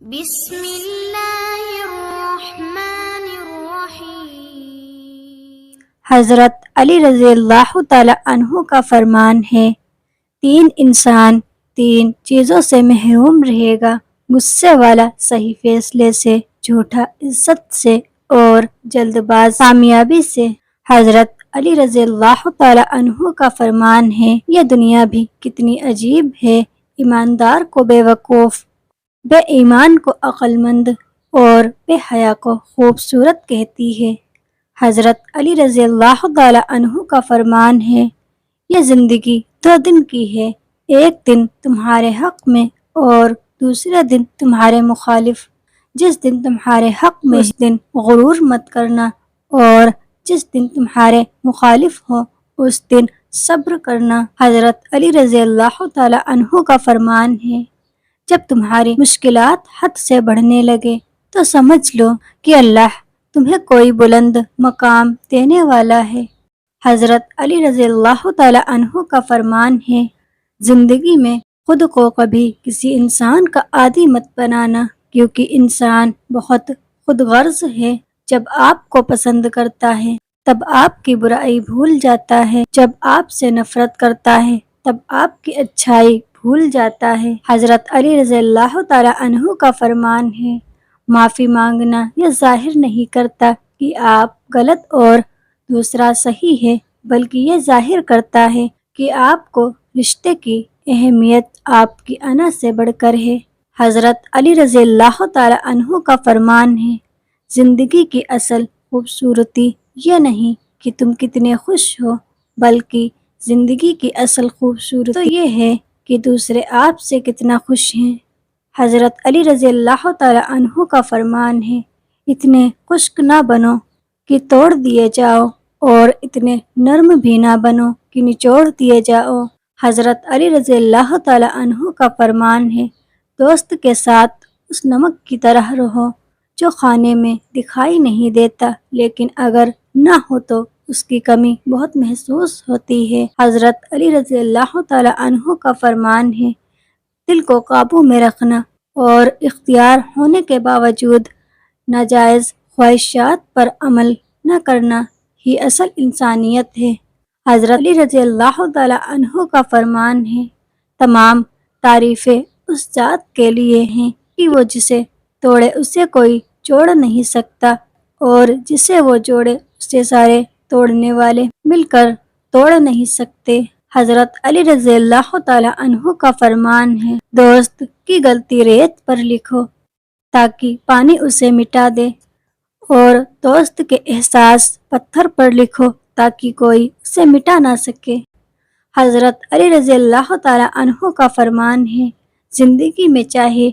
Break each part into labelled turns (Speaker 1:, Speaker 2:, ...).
Speaker 1: بسم اللہ الرحمن الرحیم۔
Speaker 2: حضرت علی رضی اللہ تعالی عنہ کا فرمان ہے، 3 انسان 3 چیزوں سے محروم رہے گا: غصے والا صحیح فیصلے سے، جھوٹا عزت سے، اور جلد باز کامیابی سے۔ حضرت علی رضی اللہ تعالی عنہ کا فرمان ہے، یہ دنیا بھی کتنی عجیب ہے، ایماندار کو بے وقوف، بے ایمان کو عقل مند، اور بے حیا کو خوبصورت کہتی ہے۔ حضرت علی رضی اللہ تعالی عنہ کا فرمان ہے، یہ زندگی 2 دن کی ہے، ایک دن تمہارے حق میں اور دوسرے دن تمہارے مخالف۔ جس دن تمہارے حق میں اس دن غرور مت کرنا، اور جس دن تمہارے مخالف ہو اس دن صبر کرنا۔ حضرت علی رضی اللہ تعالی عنہ کا فرمان ہے، جب تمہاری مشکلات حد سے بڑھنے لگے تو سمجھ لو کہ اللہ تمہیں کوئی بلند مقام دینے والا ہے۔ حضرت علی رضی اللہ تعالی عنہ کا فرمان ہے، زندگی میں خود کو کبھی کسی انسان کا عادی مت بنانا، کیونکہ انسان بہت خود غرض ہے۔ جب آپ کو پسند کرتا ہے تب آپ کی برائی بھول جاتا ہے، جب آپ سے نفرت کرتا ہے تب آپ کی اچھائی بھول جاتا ہے۔ حضرت علی رضی اللہ تعالی عنہ کا فرمان ہے، معافی مانگنا یہ ظاہر نہیں کرتا کہ آپ غلط اور دوسرا صحیح ہے، بلکہ یہ ظاہر کرتا ہے کہ آپ کو رشتے کی اہمیت آپ کی انا سے بڑھ کر ہے۔ حضرت علی رضی اللہ تعالی عنہ کا فرمان ہے، زندگی کی اصل خوبصورتی یہ نہیں کہ تم کتنے خوش ہو، بلکہ زندگی کی اصل خوبصورتی تو یہ ہے کہ دوسرے آپ سے کتنا خوش ہیں۔ حضرت علی رضی اللہ تعالی عنہ کا فرمان ہے، اتنے خشک نہ بنو کہ توڑ دیے جاؤ، اور اتنے نرم بھی نہ بنو کہ نچوڑ دیے جاؤ۔ حضرت علی رضی اللہ تعالی عنہ کا فرمان ہے، دوست کے ساتھ اس نمک کی طرح رہو جو کھانے میں دکھائی نہیں دیتا، لیکن اگر نہ ہو تو اس کی کمی بہت محسوس ہوتی ہے۔ حضرت علی رضی اللہ تعالی عنہ کا فرمان ہے، دل کو قابو میں رکھنا اور اختیار ہونے کے باوجود ناجائز خواہشات پر عمل نہ کرنا ہی اصل انسانیت ہے۔ حضرت علی رضی اللہ تعالی عنہ کا فرمان ہے، تمام تعریفیں اس ذات کے لیے ہیں کہ وہ جسے توڑے اسے کوئی جوڑ نہیں سکتا، اور جسے وہ جوڑے اسے سارے توڑنے والے مل کر توڑ نہیں سکتے۔ حضرت علی رضی اللہ تعالی عنہ کا فرمان ہے، دوست کی غلطی ریت پر لکھو تاکہ پانی اسے مٹا دے، اور دوست کے احساس پتھر پر لکھو تاکہ کوئی اسے مٹا نہ سکے۔ حضرت علی رضی اللہ تعالی عنہ کا فرمان ہے، زندگی میں چاہے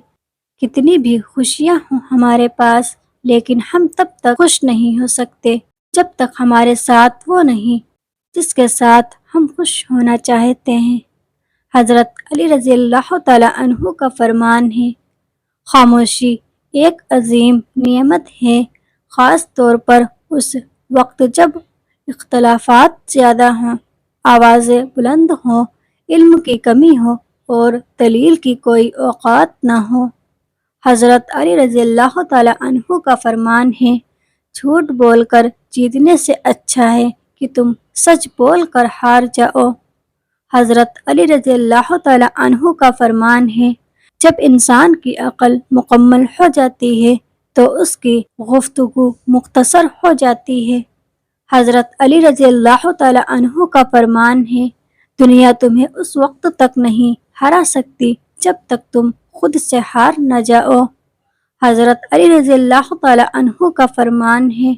Speaker 2: کتنی بھی خوشیاں ہوں ہمارے پاس، لیکن ہم تب تک خوش نہیں ہو سکتے جب تک ہمارے ساتھ وہ نہیں جس کے ساتھ ہم خوش ہونا چاہتے ہیں۔ حضرت علی رضی اللہ تعالی عنہ کا فرمان ہے، خاموشی ایک عظیم نعمت ہے، خاص طور پر اس وقت جب اختلافات زیادہ ہوں، آوازیں بلند ہوں، علم کی کمی ہو اور دلیل کی کوئی اوقات نہ ہو۔ حضرت علی رضی اللہ تعالی عنہ کا فرمان ہے، جھوٹ بول کر جیتنے سے اچھا ہے کہ تم سچ بول کر ہار جاؤ۔ حضرت علی رضی اللہ تعالی عنہ کا فرمان ہے، جب انسان کی عقل مکمل ہو جاتی ہے تو اس کی گفتگو مختصر ہو جاتی ہے۔ حضرت علی رضی اللہ تعالی عنہ کا فرمان ہے، دنیا تمہیں اس وقت تک نہیں ہرا سکتی جب تک تم خود سے ہار نہ جاؤ۔ حضرت علی رضی اللہ تعالی عنہ کا فرمان ہے،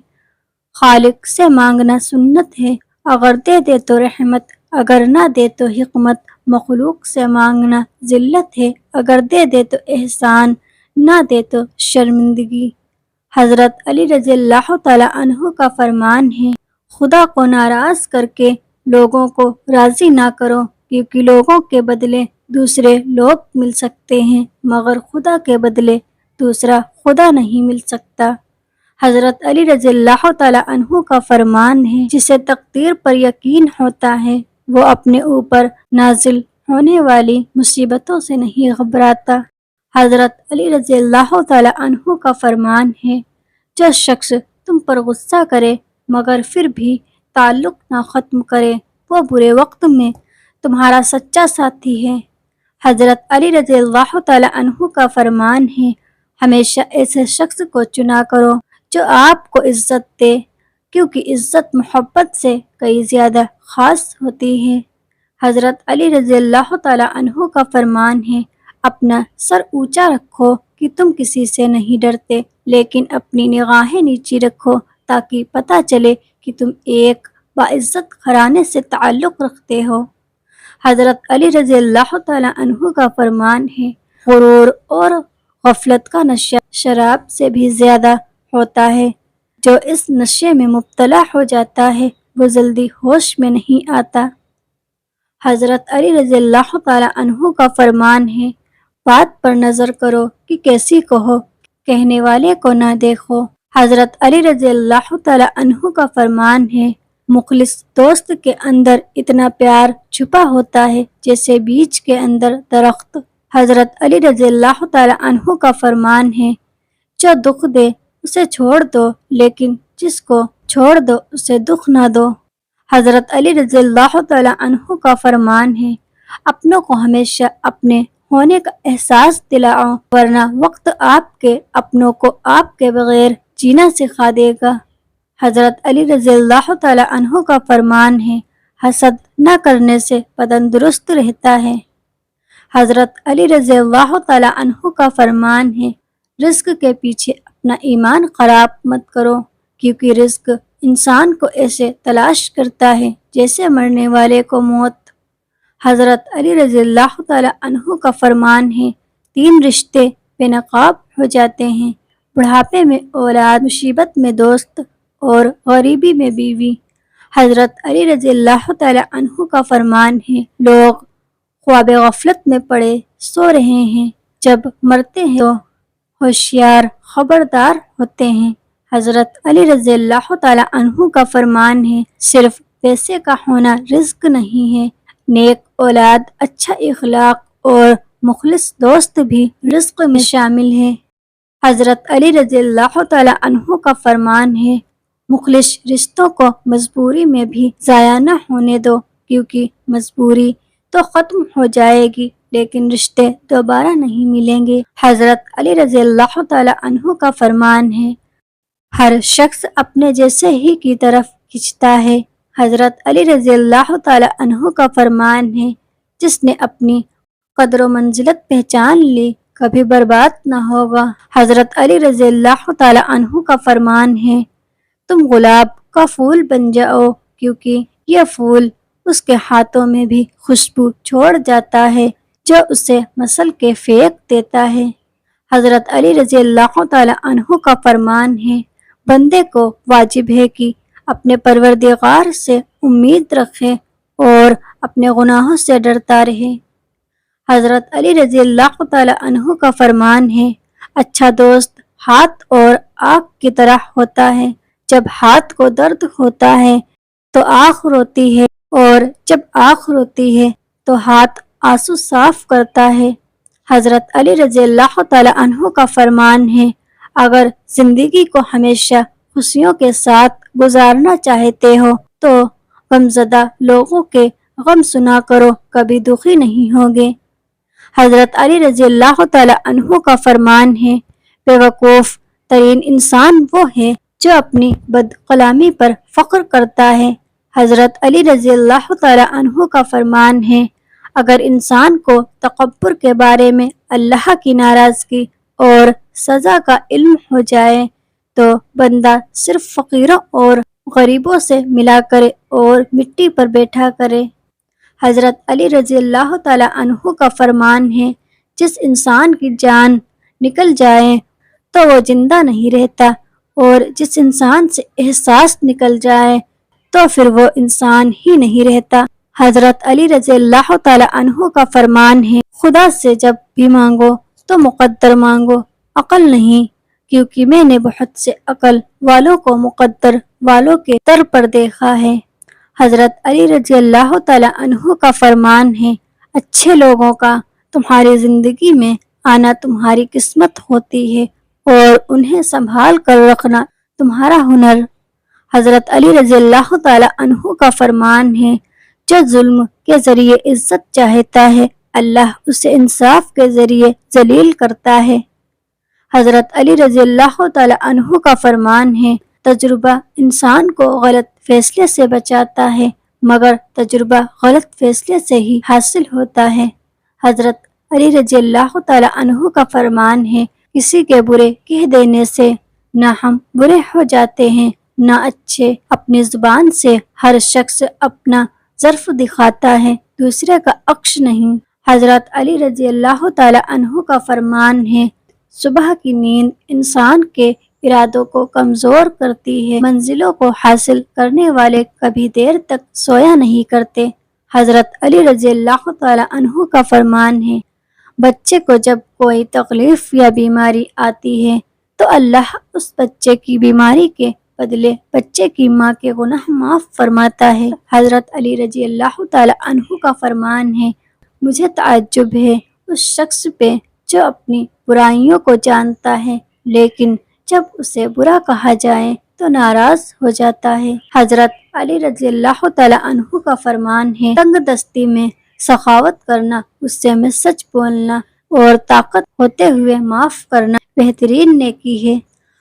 Speaker 2: خالق سے مانگنا سنت ہے، اگر دے دے تو رحمت، اگر نہ دے تو حکمت۔ مخلوق سے مانگنا ذلت ہے، اگر دے دے تو احسان، نہ دے تو شرمندگی۔ حضرت علی رضی اللہ تعالی عنہ کا فرمان ہے، خدا کو ناراض کر کے لوگوں کو راضی نہ کرو، کیونکہ لوگوں کے بدلے دوسرے لوگ مل سکتے ہیں، مگر خدا کے بدلے دوسرا خدا نہیں مل سکتا۔ حضرت علی رضی اللہ تعالی عنہ کا فرمان ہے، جسے تقدیر پر یقین ہوتا ہے وہ اپنے اوپر نازل ہونے والی مصیبتوں سے نہیں گھبراتا۔ حضرت علی رضی اللہ تعالیٰ عنہ کا فرمان ہے، جو شخص تم پر غصہ کرے مگر پھر بھی تعلق نہ ختم کرے، وہ برے وقت میں تمہارا سچا ساتھی ہے۔ حضرت علی رضی اللہ تعالیٰ عنہ کا فرمان ہے، ہمیشہ ایسے شخص کو چنا کرو جو آپ کو عزت دے، کیونکہ عزت محبت سے کئی زیادہ خاص ہوتی ہے۔ حضرت علی رضی اللہ تعالیٰ عنہ کا فرمان ہے، اپنا سر اونچا رکھو کہ تم کسی سے نہیں ڈرتے، لیکن اپنی نگاہیں نیچی رکھو تاکہ پتہ چلے کہ تم ایک باعزت گھرانے سے تعلق رکھتے ہو۔ حضرت علی رضی اللہ تعالیٰ عنہ کا فرمان ہے، غرور اور غفلت کا نشہ شراب سے بھی زیادہ ہوتا ہے۔ جو اس نشے میں مبتلا ہو جاتا ہے وہ جلدی ہوش میں نہیں آتا۔ حضرت علی رضی اللہ تعالیٰ عنہ کا فرمان ہے، بات پر نظر کرو کہ کیسی کہو، کہنے والے کو نہ دیکھو۔ حضرت علی رضی اللہ تعالیٰ عنہ کا فرمان ہے، مخلص دوست کے اندر اتنا پیار چھپا ہوتا ہے جیسے بیج کے اندر درخت۔ حضرت علی رضی اللہ تعالیٰ عنہ کا فرمان ہے، جو دکھ دے اسے چھوڑ دو، لیکن جس کو چھوڑ دو اسے دکھ نہ دو۔ حضرت علی رضی اللہ تعالیٰ عنہ کا فرمان ہے، اپنوں کو ہمیشہ اپنے ہونے کا احساس دلاؤ، ورنہ وقت آپ کے اپنوں کو آپ کے بغیر جینا سکھا دے گا۔ حضرت علی رضی اللہ تعالیٰ عنہ کا فرمان ہے، حسد نہ کرنے سے بدن درست رہتا ہے۔ حضرت علی رضی اللہ تعالیٰ عنہ کا فرمان ہے، رزق کے پیچھے اپنا ایمان خراب مت کرو، کیونکہ رزق انسان کو ایسے تلاش کرتا ہے جیسے مرنے والے کو موت۔ حضرت علی رضی اللہ تعالیٰ عنہ کا فرمان ہے، 3 رشتے بے نقاب ہو جاتے ہیں، بڑھاپے میں اولاد، مصیبت میں دوست اور غریبی میں بیوی۔ حضرت علی رضی اللہ تعالیٰ عنہ کا فرمان ہے، لوگ خواب غفلت میں پڑے سو رہے ہیں، جب مرتے ہیں تو ہوشیار خبردار ہوتے ہیں۔ حضرت علی رضی اللہ تعالیٰ عنہ کا فرمان ہے، صرف پیسے کا ہونا رزق نہیں ہے، نیک اولاد، اچھا اخلاق اور مخلص دوست بھی رزق میں شامل ہے۔ حضرت علی رضی اللہ تعالیٰ عنہ کا فرمان ہے، مخلص رشتوں کو مجبوری میں بھی ضائع نہ ہونے دو، کیونکہ مجبوری تو ختم ہو جائے گی لیکن رشتے دوبارہ نہیں ملیں گے۔ حضرت علی رضی اللہ تعالیٰ عنہ کا فرمان ہے، ہر شخص اپنے جیسے ہی کی طرف کھنچتا ہے۔ حضرت علی رضی اللہ تعالیٰ عنہ کا فرمان ہے، جس نے اپنی قدر و منزلت پہچان لی کبھی برباد نہ ہوگا۔ حضرت علی رضی اللہ تعالیٰ عنہ کا فرمان ہے، تم گلاب کا پھول بن جاؤ، کیونکہ یہ پھول اس کے ہاتھوں میں بھی خوشبو چھوڑ جاتا ہے جو اسے مسل کے پھینک دیتا ہے۔ حضرت علی رضی اللہ تعالیٰ عنہ کا فرمان ہے، بندے کو واجب ہے کہ اپنے پروردگار سے امید رکھے اور اپنے گناہوں سے ڈرتا رہے۔ حضرت علی رضی اللہ تعالیٰ عنہ کا فرمان ہے، اچھا دوست ہاتھ اور آنکھ کی طرح ہوتا ہے، جب ہاتھ کو درد ہوتا ہے تو آنکھ روتی ہے، اور جب آنکھ روتی ہے تو ہاتھ آنسو صاف کرتا ہے۔ حضرت علی رضی اللہ تعالیٰ عنہ کا فرمان ہے، اگر زندگی کو ہمیشہ خوشیوں کے ساتھ گزارنا چاہتے ہو تو غمزدہ لوگوں کے غم سنا کرو، کبھی دکھی نہیں ہوگے۔ حضرت علی رضی اللہ تعالیٰ عنہ کا فرمان ہے، بے وقوف ترین انسان وہ ہے جو اپنی بدقلامی پر فخر کرتا ہے۔ حضرت علی رضی اللہ تعالیٰ عنہ کا فرمان ہے، اگر انسان کو تکبر کے بارے میں اللہ کی ناراضگی اور سزا کا علم ہو جائے تو بندہ صرف فقیروں اور غریبوں سے ملا کرے اور مٹی پر بیٹھا کرے۔ حضرت علی رضی اللہ تعالیٰ عنہ کا فرمان ہے، جس انسان کی جان نکل جائے تو وہ زندہ نہیں رہتا، اور جس انسان سے احساس نکل جائے تو پھر وہ انسان ہی نہیں رہتا۔ حضرت علی رضی اللہ تعالیٰ عنہ کا فرمان ہے، خدا سے جب بھی مانگو تو مقدر مانگو، عقل نہیں، کیونکہ میں نے بہت سے عقل والوں کو مقدر والوں کے در پر دیکھا ہے۔ حضرت علی رضی اللہ تعالیٰ عنہ کا فرمان ہے، اچھے لوگوں کا تمہاری زندگی میں آنا تمہاری قسمت ہوتی ہے اور انہیں سنبھال کر رکھنا تمہارا ہنر۔ حضرت علی رضی اللہ تعالی عنہ کا فرمان ہے، جو ظلم کے ذریعے عزت چاہتا ہے اللہ اسے انصاف کے ذریعے ذلیل کرتا ہے۔ حضرت علی رضی اللہ تعالی عنہ کا فرمان ہے، تجربہ انسان کو غلط فیصلے سے بچاتا ہے مگر تجربہ غلط فیصلے سے ہی حاصل ہوتا ہے۔ حضرت علی رضی اللہ تعالی عنہ کا فرمان ہے، کسی کے برے کہہ دینے سے نہ ہم برے ہو جاتے ہیں نہ اچھے۔ اپنی زبان سے ہر شخص اپنا ظرف دکھاتا ہے، دوسرے کا عکس نہیں۔ حضرت علی رضی اللہ تعالی عنہ کا فرمان ہے، صبح کی نیند انسان کے ارادوں کو کمزور کرتی ہے، منزلوں کو حاصل کرنے والے کبھی دیر تک سویا نہیں کرتے۔ حضرت علی رضی اللہ تعالی عنہ کا فرمان ہے، بچے کو جب کوئی تکلیف یا بیماری آتی ہے تو اللہ اس بچے کی بیماری کے بدلے بچے کی ماں کے گناہ معاف فرماتا ہے۔ حضرت علی رضی اللہ تعالی عنہ کا فرمان ہے، مجھے تعجب ہے اس شخص پہ جو اپنی برائیوں کو جانتا ہے لیکن جب اسے برا کہا جائے تو ناراض ہو جاتا ہے۔ حضرت علی رضی اللہ تعالی عنہ کا فرمان ہے، تنگ دستی میں سخاوت کرنا، غصے میں سچ بولنا اور طاقت ہوتے ہوئے معاف کرنا بہترین نیکی ہے۔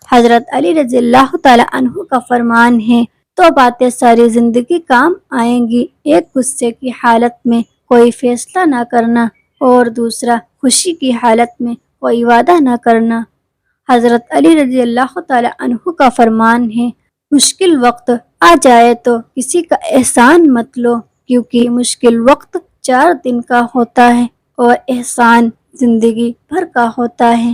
Speaker 2: حضرت علی رضی اللہ تعالی عنہ کا فرمان ہے، تو باتیں ساری زندگی کام آئیں گی، ایک غصے کی حالت میں کوئی فیصلہ نہ کرنا اور دوسرا خوشی کی حالت میں کوئی وعدہ نہ کرنا۔ حضرت علی رضی اللہ تعالی عنہ کا فرمان ہے، مشکل وقت آ جائے تو کسی کا احسان مت لو، کیونکہ مشکل وقت 4 دن کا ہوتا ہے اور احسان زندگی بھر کا ہوتا ہے۔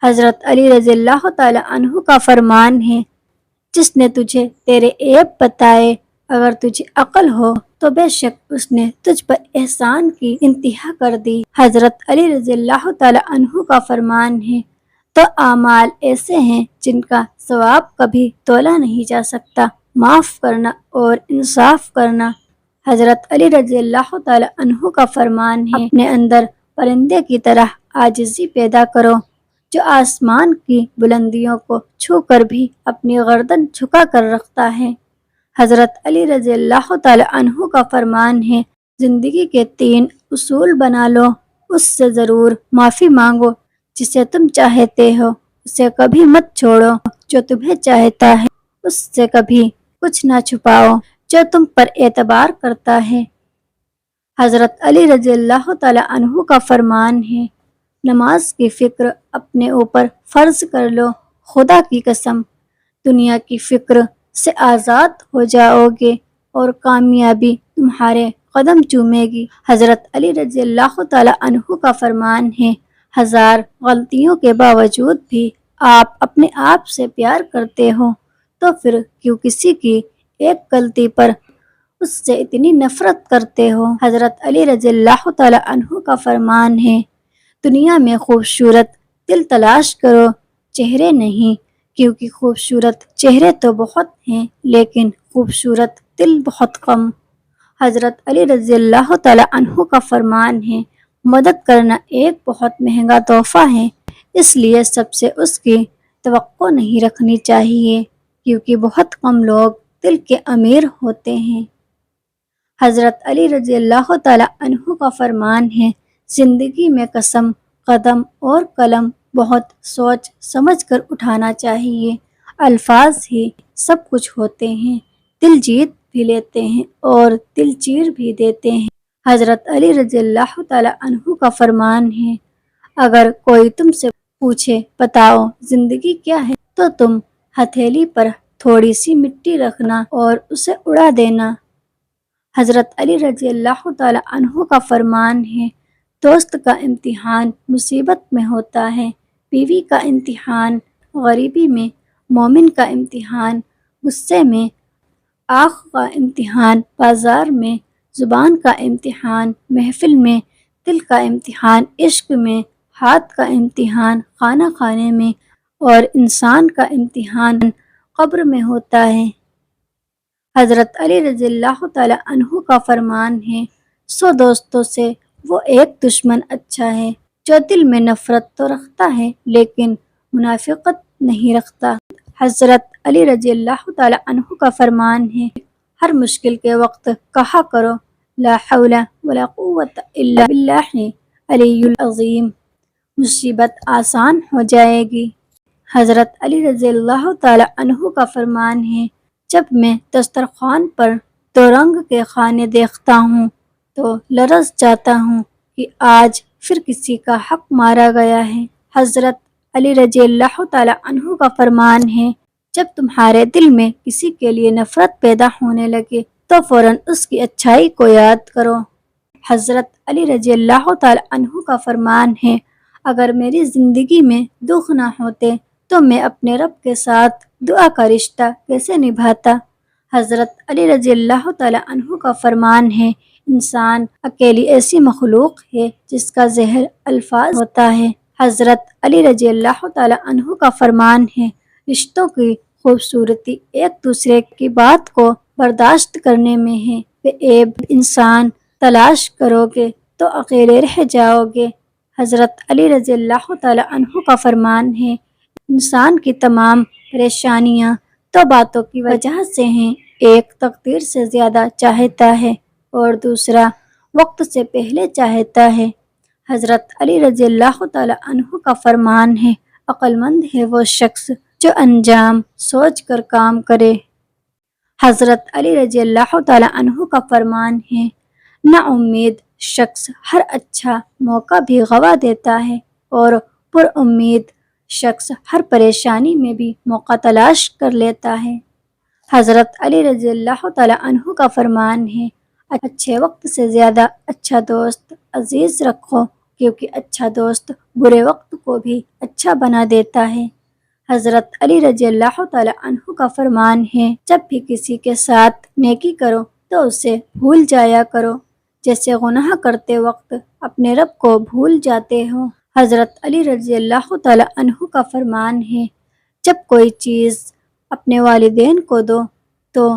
Speaker 2: حضرت علی رضی اللہ تعالی عنہ کا فرمان ہے، جس نے تجھے تیرے عیب بتائے، اگر تجھے عقل ہو تو بے شک اس نے تجھ پر احسان کی انتہا کر دی۔ حضرت علی رضی اللہ تعالی عنہ کا فرمان ہے، تو اعمال ایسے ہیں جن کا ثواب کبھی تولا نہیں جا سکتا، معاف کرنا اور انصاف کرنا۔ حضرت علی رضی اللہ تعالی عنہ کا فرمان ہے، اپنے اندر پرندے کی طرح عاجزی پیدا کرو، جو آسمان کی بلندیوں کو چھو کر بھی اپنی گردن جھکا کر رکھتا ہے۔ حضرت علی رضی اللہ تعالی عنہ کا فرمان ہے، زندگی کے 3 اصول بنا لو، اس سے ضرور معافی مانگو، جسے تم چاہتے ہو اسے کبھی مت چھوڑو، جو تمہیں چاہتا ہے اس سے کبھی کچھ نہ چھپاؤ، جو تم پر اعتبار کرتا ہے۔ حضرت علی رضی اللہ تعالی عنہ کا فرمان ہے، نماز کی فکر اپنے اوپر فرض کر لو، خدا کی قسم دنیا کی فکر سے آزاد ہو جاؤ گے اور کامیابی تمہارے قدم چومے گی۔ حضرت علی رضی اللہ تعالی عنہ کا فرمان ہے، 1000 غلطیوں کے باوجود بھی آپ اپنے آپ سے پیار کرتے ہو تو پھر کیوں کسی کی ایک غلطی پر اس سے اتنی نفرت کرتے ہو۔ حضرت علی رضی اللہ تعالی عنہ کا فرمان ہے، دنیا میں خوبصورت دل تلاش کرو، چہرے نہیں، کیونکہ خوبصورت چہرے تو بہت ہیں لیکن خوبصورت دل بہت کم۔ حضرت علی رضی اللہ تعالی عنہ کا فرمان ہے، مدد کرنا ایک بہت مہنگا تحفہ ہے، اس لیے سب سے اس کی توقع نہیں رکھنی چاہیے، کیونکہ بہت کم لوگ دل کے امیر ہوتے ہیں۔ حضرت علی رضی اللہ تعالی عنہ کا فرمان ہے، زندگی میں قسم، قدم اور قلم بہت سوچ سمجھ کر اٹھانا چاہیے، الفاظ ہی سب کچھ ہوتے ہیں، دل جیت بھی لیتے ہیں اور دل چیر بھی دیتے ہیں۔ حضرت علی رضی اللہ تعالی عنہ کا فرمان ہے، اگر کوئی تم سے پوچھے بتاؤ زندگی کیا ہے تو تم ہتھیلی پر تھوڑی سی مٹی رکھنا اور اسے اڑا دینا۔ حضرت علی رضی اللہ تعالی عنہ کا فرمان ہے، دوست کا امتحان مصیبت میں ہوتا ہے، بیوی کا امتحان غریبی میں، مومن کا امتحان غصے میں، آنکھ کا امتحان بازار میں، زبان کا امتحان محفل میں، دل کا امتحان عشق میں، ہاتھ کا امتحان کھانا کھانے میں اور انسان کا امتحان قبر میں ہوتا ہے۔ حضرت علی رضی اللہ تعالی عنہ کا فرمان ہے، 100 دوستوں سے وہ ایک دشمن اچھا ہے جو دل میں نفرت تو رکھتا ہے لیکن منافقت نہیں رکھتا۔ حضرت علی رضی اللہ تعالی عنہ کا فرمان ہے، ہر مشکل کے وقت کہا کرو لا حول ولا قوت الا باللہ علی العظیم، مصیبت آسان ہو جائے گی۔ حضرت علی رضی اللہ تعالی عنہ کا فرمان ہے، جب میں دسترخوان پر 2 رنگ کے کھانے دیکھتا ہوں تو لرز جاتا ہوں کہ آج پھر کسی کا حق مارا گیا ہے۔ حضرت علی رضی اللہ تعالی عنہ کا فرمان ہے، جب تمہارے دل میں کسی کے لیے نفرت پیدا ہونے لگے تو فوراً اس کی اچھائی کو یاد کرو۔ حضرت علی رضی اللہ تعالی عنہ کا فرمان ہے، اگر میری زندگی میں دکھ نہ ہوتے تو میں اپنے رب کے ساتھ دعا کا رشتہ کیسے نبھاتا۔ حضرت علی رضی اللہ تعالی عنہ کا فرمان ہے، انسان اکیلی ایسی مخلوق ہے جس کا زہر الفاظ ہوتا ہے۔ حضرت علی رضی اللہ تعالی عنہ کا فرمان ہے، رشتوں کی خوبصورتی ایک دوسرے کی بات کو برداشت کرنے میں ہے، بے عیب انسان تلاش کرو گے تو اکیلے رہ جاؤ گے۔ حضرت علی رضی اللہ تعالی عنہ کا فرمان ہے، انسان کی تمام پریشانیاں تو باتوں کی وجہ سے ہیں، ایک تقدیر سے زیادہ چاہتا ہے اور دوسرا وقت سے پہلے چاہتا ہے۔ حضرت علی رضی اللہ تعالی عنہ کا فرمان ہے، عقل مند ہے وہ شخص جو انجام سوچ کر کام کرے۔ حضرت علی رضی اللہ تعالی عنہ کا فرمان ہے، نا امید شخص ہر اچھا موقع بھی گنوا دیتا ہے اور پر امید شخص ہر پریشانی میں بھی موقع تلاش کر لیتا ہے۔ حضرت علی رضی اللہ تعالی عنہ کا فرمان ہے، اچھے وقت سے زیادہ اچھا دوست عزیز رکھو، کیونکہ اچھا دوست برے وقت کو بھی اچھا بنا دیتا ہے۔ حضرت علی رضی اللہ تعالی عنہ کا فرمان ہے، جب بھی کسی کے ساتھ نیکی کرو تو اسے بھول جایا کرو، جیسے گناہ کرتے وقت اپنے رب کو بھول جاتے ہو۔ حضرت علی رضی اللہ تعالی عنہ کا فرمان ہے، جب کوئی چیز اپنے والدین کو دو تو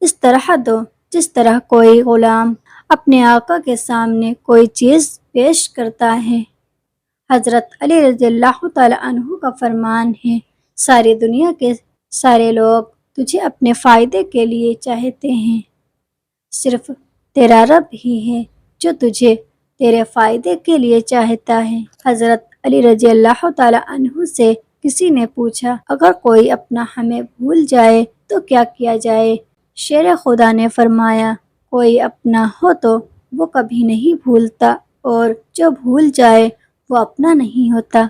Speaker 2: اس طرح دو جس طرح کوئی غلام اپنے آقا کے سامنے کوئی چیز پیش کرتا ہے۔ حضرت علی رضی اللہ تعالی عنہ کا فرمان ہے، ساری دنیا کے سارے لوگ تجھے اپنے فائدے کے لیے چاہتے ہیں، صرف تیرا رب ہی ہے جو تجھے تیرے فائدے کے لیے چاہتا ہے۔ حضرت علی رضی اللہ تعالی عنہ سے کسی نے پوچھا، اگر کوئی اپنا ہمیں بھول جائے تو کیا کیا جائے؟ شیر خدا نے فرمایا، کوئی اپنا ہو تو وہ کبھی نہیں بھولتا اور جو بھول جائے وہ اپنا نہیں ہوتا۔